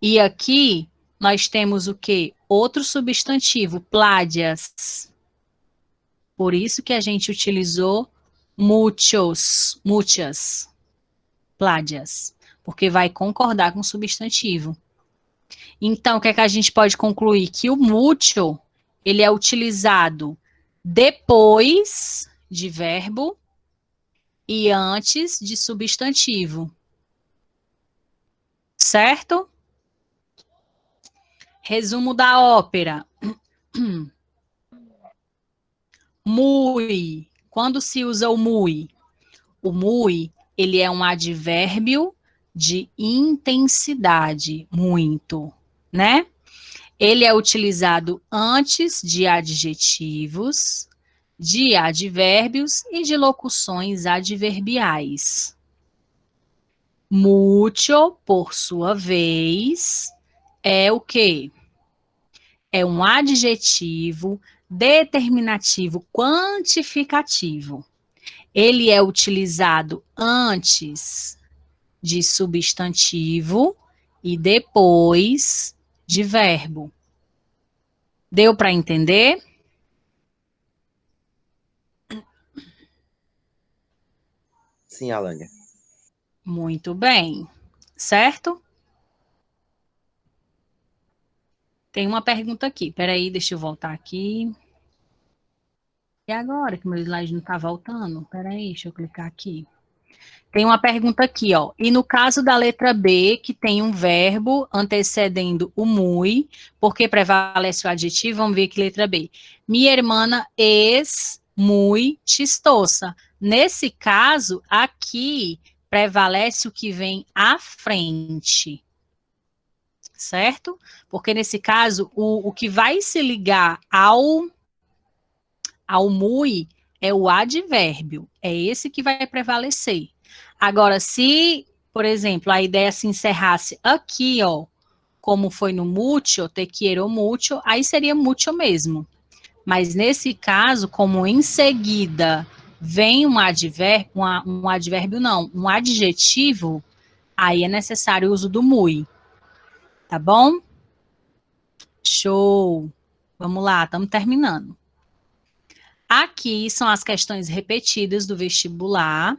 E aqui nós temos o quê? Outro substantivo, plágias. Por isso que a gente utilizou muchos, muchas, plágias, porque vai concordar com o substantivo. Então, o que é que a gente pode concluir? Que o mucho, ele é utilizado depois de verbo e antes de substantivo. Certo? Resumo da ópera. Muy. Quando se usa o muy? O muy, ele é um advérbio de intensidade, muito, né? Ele é utilizado antes de adjetivos, de advérbios e de locuções adverbiais. Mucho, por sua vez, é o quê? É um adjetivo determinativo quantificativo. Ele é utilizado antes de substantivo e depois de verbo. Deu para entender? Sim, Alânia. Muito bem. Certo? Tem uma pergunta aqui. Peraí, deixa eu voltar aqui. E agora que meu slide não está voltando? Peraí, deixa eu clicar aqui. Tem uma pergunta aqui, ó. E no caso da letra B, que tem um verbo antecedendo o muy, porque prevalece o adjetivo, vamos ver que letra B. Mi hermana es muy chistosa. Nesse caso, aqui, prevalece o que vem à frente. Certo? Porque nesse caso, o que vai se ligar ao muy é o advérbio. É esse que vai prevalecer. Agora, se, por exemplo, a ideia se encerrasse aqui, ó, como foi no mucho, te quiero mucho, aí seria mucho mesmo. Mas nesse caso, como em seguida vem um advérbio não, um adjetivo, aí é necessário o uso do muy. Tá bom? Show! Vamos lá, estamos terminando. Aqui são as questões repetidas do vestibular.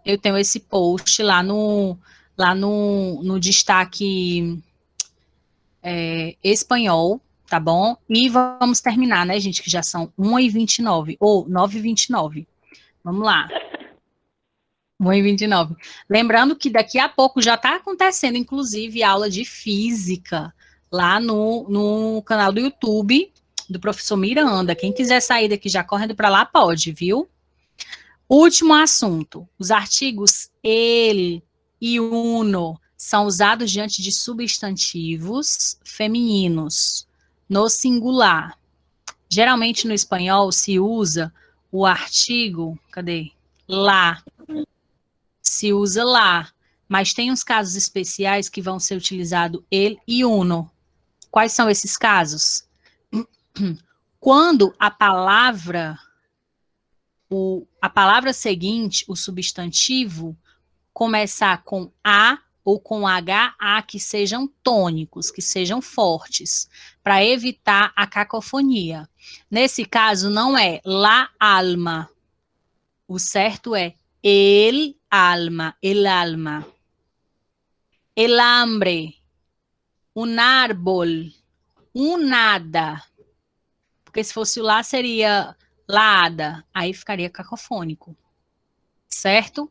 Eu tenho esse post lá no destaque espanhol, tá bom? E vamos terminar, né, gente, que já são 1h29, ou 9h29. Vamos lá. 1h29. Lembrando que daqui a pouco já está acontecendo, inclusive, aula de física lá no canal do YouTube do professor Miranda. Quem quiser sair daqui já correndo para lá, pode, viu? Último assunto. Os artigos ele e uno são usados diante de substantivos femininos, no singular. Geralmente, no espanhol, se usa o artigo, cadê? Lá. Se usa lá. Mas tem uns casos especiais que vão ser utilizados ele e uno. Quais são esses casos? Quando a palavra seguinte, o substantivo, começar com A ou com HA que sejam tônicos, que sejam fortes, para evitar a cacofonia. Nesse caso, não é la alma. O certo é el alma, el alma. El hambre, un árbol, um nada. Porque se fosse o lá, seria laada, aí ficaria cacofônico. Certo?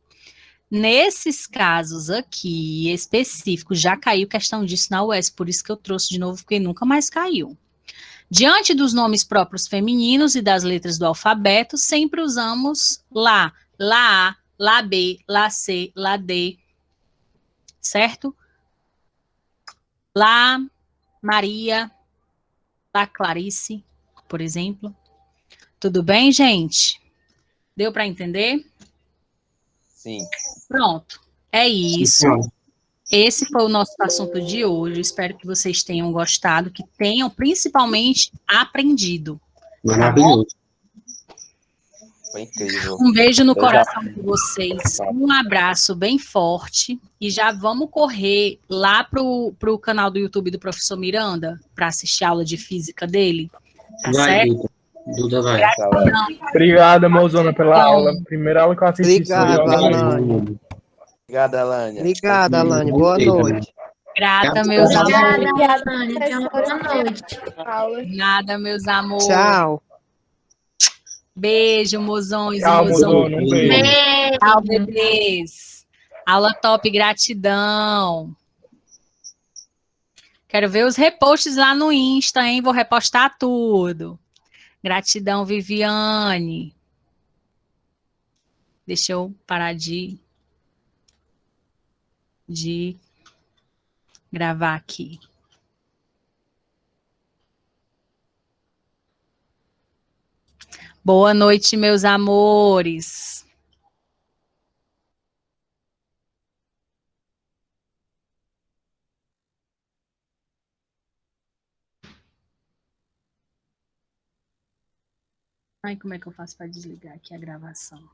Nesses casos aqui, específicos, já caiu questão disso na UES, por isso que eu trouxe de novo, porque nunca mais caiu. Diante dos nomes próprios femininos e das letras do alfabeto, sempre usamos lá, lá A, lá B, lá C, lá D, certo? Lá Maria, lá Clarice, por exemplo. Tudo bem, gente? Deu para entender? Sim. Pronto. É isso. Sim. Esse foi o nosso assunto de hoje. Espero que vocês tenham gostado, que tenham principalmente aprendido. Maravilhoso. Foi incrível. Um beijo no Eu já- coração de vocês, um abraço bem forte e já vamos correr lá pro canal do YouTube do professor Miranda para assistir a aula de física dele, tá Vai, certo? Duda. Duda vai. Gratidão. Obrigado, mozona, pela aula. Primeira aula que eu assisti sua. Obrigado, Eu adorei. Alane. Obrigado, Alânia. Obrigada, Alane. Boa Gostei também. noite. Grata, meus Obrigada, amores. Alane. Tenha uma boa noite. Nada, meus amores. Tchau. Beijo, mozões e Tchau, mozões. mozona. Um beijo. Beijo. Tchau, bebês. Aula top, gratidão. Quero ver os reposts lá no Insta, hein? Vou repostar tudo. Gratidão, Viviane. Deixa eu parar de gravar aqui. Boa noite, meus amores. Ai, como é que eu faço para desligar aqui a gravação?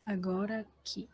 Agora aqui.